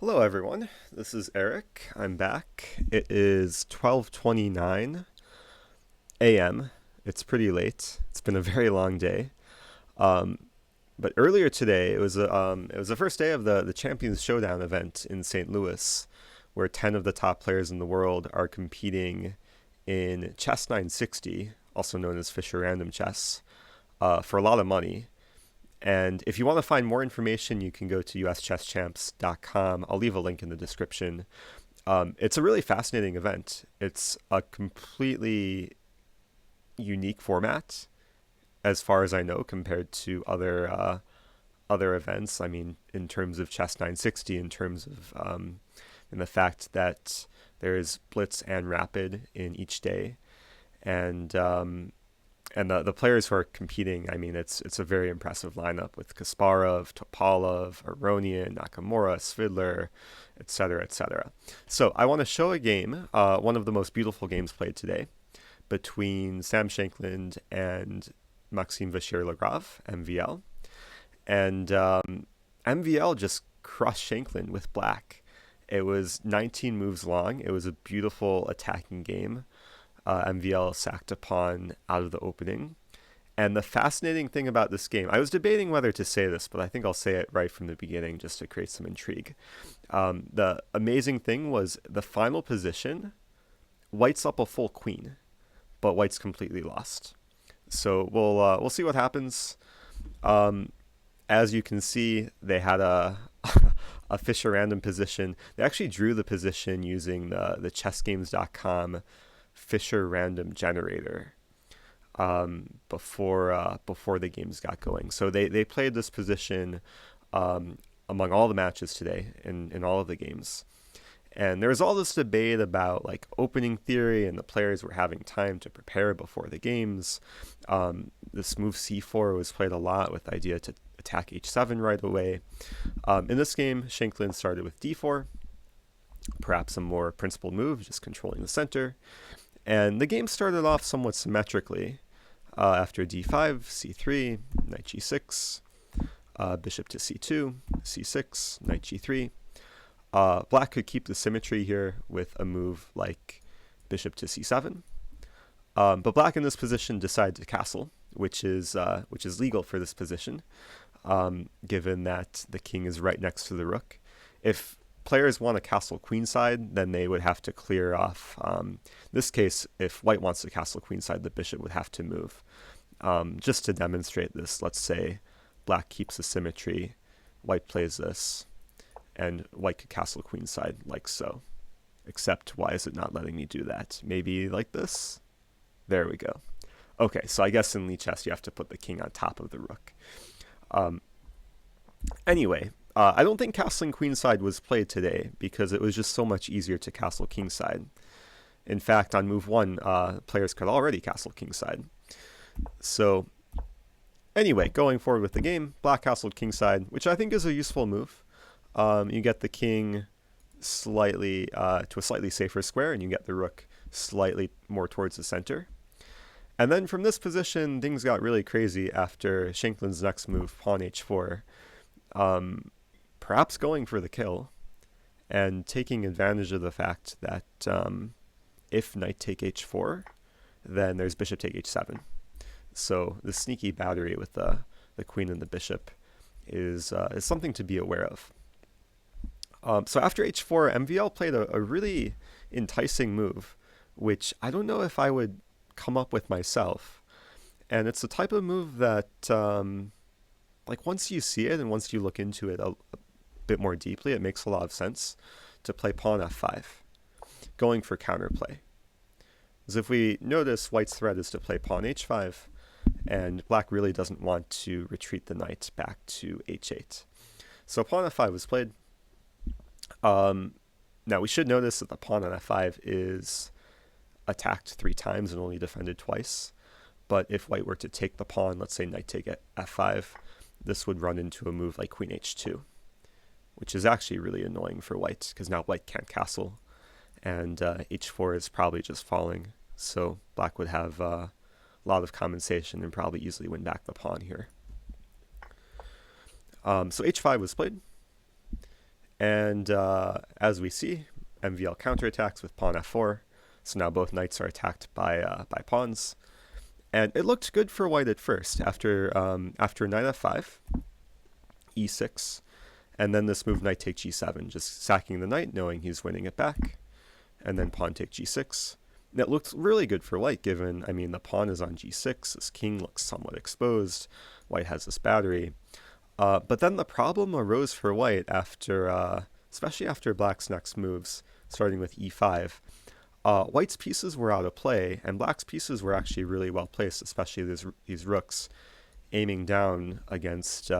Hello everyone, this is Eric. I'm back. It is 12:29 a.m. It's pretty late. It's been a very long day. Um, but earlier today, it was the first day of the Champions Showdown event in St. Louis, where 10 of the top players in the world are competing in Chess 960, also known as Fisher Random Chess, for a lot of money. And if you want to find more information, you can go to uschesschamps.com. I'll leave a link in the description. It's a really fascinating event. It's a completely unique format, as far as I know, compared to other events. I mean, in terms of Chess 960, in terms of in the fact that there is Blitz and Rapid in each day, and the players who are competing, I mean, it's a very impressive lineup with Kasparov, Topalov, Aronian, Nakamura, Svidler, etc., etc. So I want to show a game, one of the most beautiful games played today, between Sam Shankland and Maxime Vachier-Lagrave, MVL. And MVL just crushed Shankland with black. It was 19 moves long. It was a beautiful attacking game. MVL sacked a pawn out of the opening. And the fascinating thing about this game, I was debating whether to say this, but I think I'll say it right from the beginning just to create some intrigue. The amazing thing was the final position, White's up a full queen, but White's completely lost. So we'll see what happens. As you can see, they had a a Fisher random position. They actually drew the position using the chessgames.com Fisher random generator before the games got going. So they played this position among all the matches today in all of the games. And there was all this debate about like opening theory, and the players were having time to prepare before the games. This move c4 was played a lot with the idea to attack h7 right away. In this game, Shankland started with d4, perhaps a more principled move, just controlling the center. And the game started off somewhat symmetrically. After d5, c3, knight g6, bishop to c2, c6, knight g3. Black could keep the symmetry here with a move like bishop to c7. But black in this position decided to castle, which is legal for this position, given that the king is right next to the rook. If players want to castle queenside, then they would have to clear off. In this case, if white wants to castle queenside, the bishop would have to move. Just to demonstrate this, let's say black keeps the symmetry, white plays this, and white could castle queenside like so. Except, why is it not letting me do that? Maybe like this? There we go. Okay, so I guess in Lee chess you have to put the king on top of the rook. Anyway, I don't think castling queenside was played today because it was just so much easier to castle kingside. In fact, on move 1, players could already castle kingside. So anyway, going forward with the game, black castled kingside, which I think is a useful move. You get the king slightly to a slightly safer square, and you get the rook slightly more towards the center. And then from this position, things got really crazy after Shankland's next move, pawn h4. Perhaps going for the kill and taking advantage of the fact that if knight take h4, then there's bishop take h7. So the sneaky battery with the queen and the bishop is something to be aware of. So after h4, MVL played a really enticing move, which I don't know if I would come up with myself. And it's the type of move that, like once you see it and once you look into it a bit more deeply, it makes a lot of sense to play pawn f5, going for counterplay. Because if we notice, white's threat is to play pawn h5, and black really doesn't want to retreat the knight back to h8. So pawn f5 was played. Now we should notice that the pawn on f5 is attacked 3 times and only defended twice. But if white were to take the pawn, let's say knight take f5, this would run into a move like queen h2, which is actually really annoying for white because now white can't castle, and h4 is probably just falling. So black would have a lot of compensation and probably easily win back the pawn here. So h5 was played. And as we see, MVL counterattacks with pawn f4. So now both knights are attacked by pawns. And it looked good for white at first. After knight f5, e6, and then this move knight take g7, just sacking the knight, knowing he's winning it back. And then pawn take g6. And it looks really good for white, given, the pawn is on g6. This king looks somewhat exposed. White has this battery. But then the problem arose for white after, especially after black's next moves, starting with e5. White's pieces were out of play, and black's pieces were actually really well placed, especially these rooks aiming down against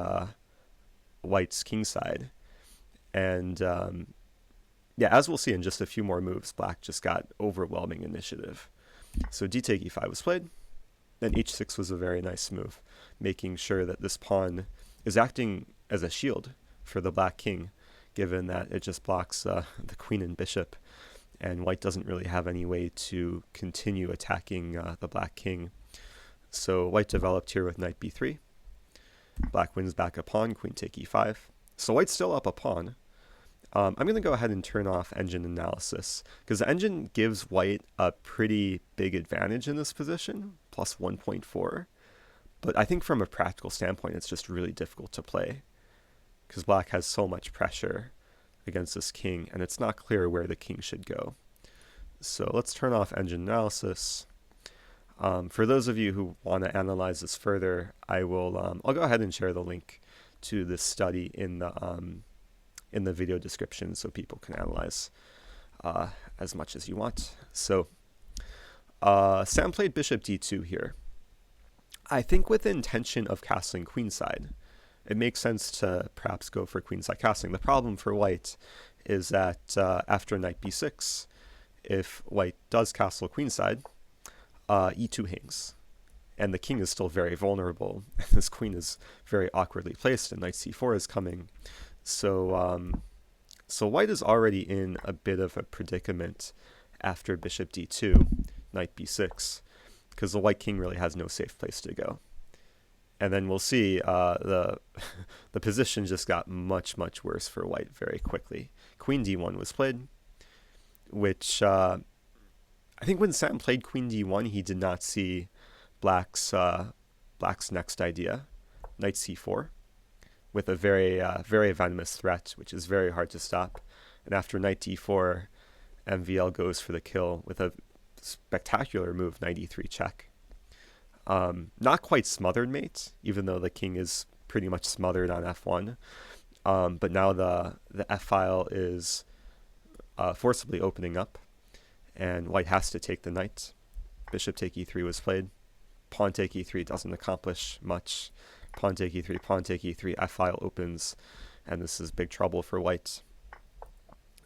white's kingside. And as we'll see in just a few more moves, black just got overwhelming initiative. So d take e5 was played. Then h6 was a very nice move, making sure that this pawn is acting as a shield for the black king, given that it just blocks the queen and bishop, and white doesn't really have any way to continue attacking the black king. So white developed here with knight b3. Black wins back a pawn, queen take e5. So white's still up a pawn. I'm going to go ahead and turn off engine analysis, because the engine gives white a pretty big advantage in this position, plus 1.4. But I think from a practical standpoint, it's just really difficult to play, because black has so much pressure against this king, and it's not clear where the king should go. So let's turn off engine analysis. For those of you who want to analyze this further, I'll go ahead and share the link to this study in the video description so people can analyze as much as you want. So Sam played bishop d2 here. I think with the intention of castling queenside, it makes sense to perhaps go for queenside castling. The problem for white is that after knight b6, if white does castle queenside, e2 hangs, and the king is still very vulnerable, and this queen is very awkwardly placed, and knight c4 is coming. So white is already in a bit of a predicament after bishop d2, knight b6, because the white king really has no safe place to go. And then we'll see the position just got much, much worse for white very quickly. Queen d1 was played, which I think when Sam played queen d1, he did not see black's next idea, knight c4, with a very venomous threat, which is very hard to stop. And after knight d4, MVL goes for the kill with a spectacular move, knight e3 check. Not quite smothered mate, even though the king is pretty much smothered on f1. But now the f-file is forcibly opening up, and white has to take the knight. Bishop take e3 was played. Pawn take e3 doesn't accomplish much. Pawn take e3, f-file opens, and this is big trouble for white.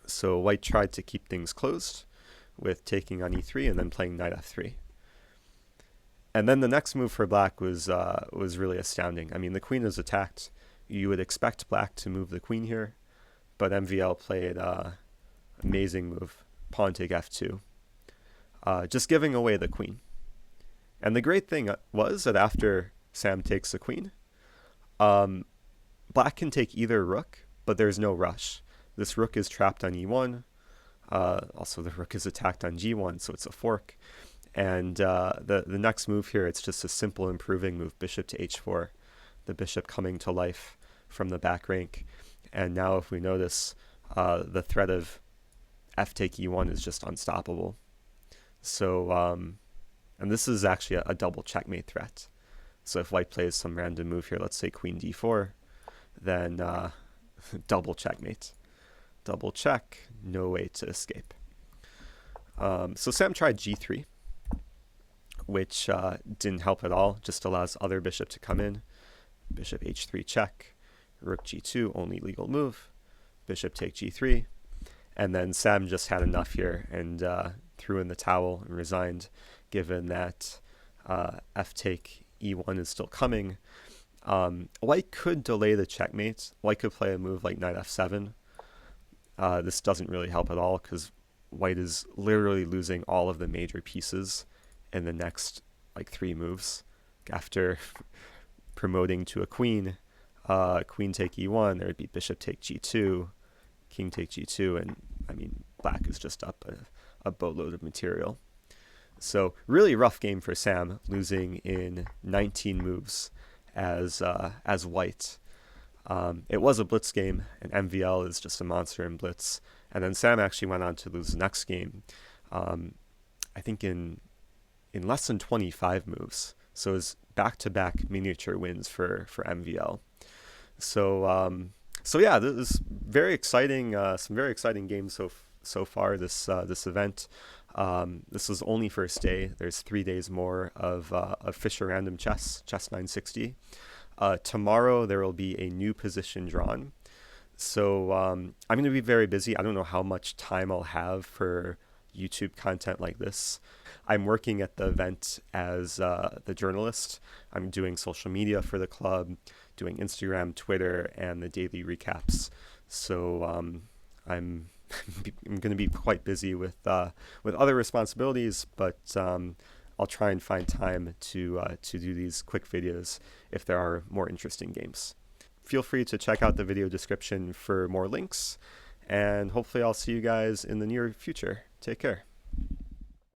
So white tried to keep things closed with taking on e3 and then playing knight f3. And then the next move for black was really astounding. The queen is attacked. You would expect black to move the queen here, but MVL played amazing move, pawn take f2, just giving away the queen. And the great thing was that after Sam takes the queen, black can take either rook, but there's no rush. This rook is trapped on e1. Also, the rook is attacked on g1, so it's a fork. And the next move here, it's just a simple improving move, bishop to h4, the bishop coming to life from the back rank. And now if we notice, the threat of f take e1 is just unstoppable. So, and this is actually a double checkmate threat. So if white plays some random move here, let's say queen d4, then double checkmate. Double check, no way to escape. So Sam tried g3, which didn't help at all, just allows other bishop to come in. Bishop h3 check, rook g2, only legal move. Bishop take g3. And then Sam just had enough here and threw in the towel and resigned, given that f take e1 is still coming. White could delay the checkmate. White could play a move like knight f7. This doesn't really help at all because white is literally losing all of the major pieces in the next like 3 moves. After promoting to a queen, queen take e1, there would be bishop take g2, king take g2, and I mean, black is just up a boatload of material. So really rough game for Sam, losing in 19 moves as white. It was a blitz game, and MVL is just a monster in blitz. And then Sam actually went on to lose the next game, I think in less than 25 moves. So it was back-to-back miniature wins for MVL. So yeah, this is very exciting. Some very exciting games so far this event. This is only first day. There's 3 days more of Fisher Random Chess 960. Tomorrow there will be a new position drawn. So I'm going to be very busy. I don't know how much time I'll have for YouTube content like this. I'm working at the event as the journalist. I'm doing social media for the club, doing Instagram, Twitter, and the daily recaps. So I'm going to be quite busy with other responsibilities, but I'll try and find time to do these quick videos if there are more interesting games. Feel free to check out the video description for more links, and hopefully I'll see you guys in the near future. Take care.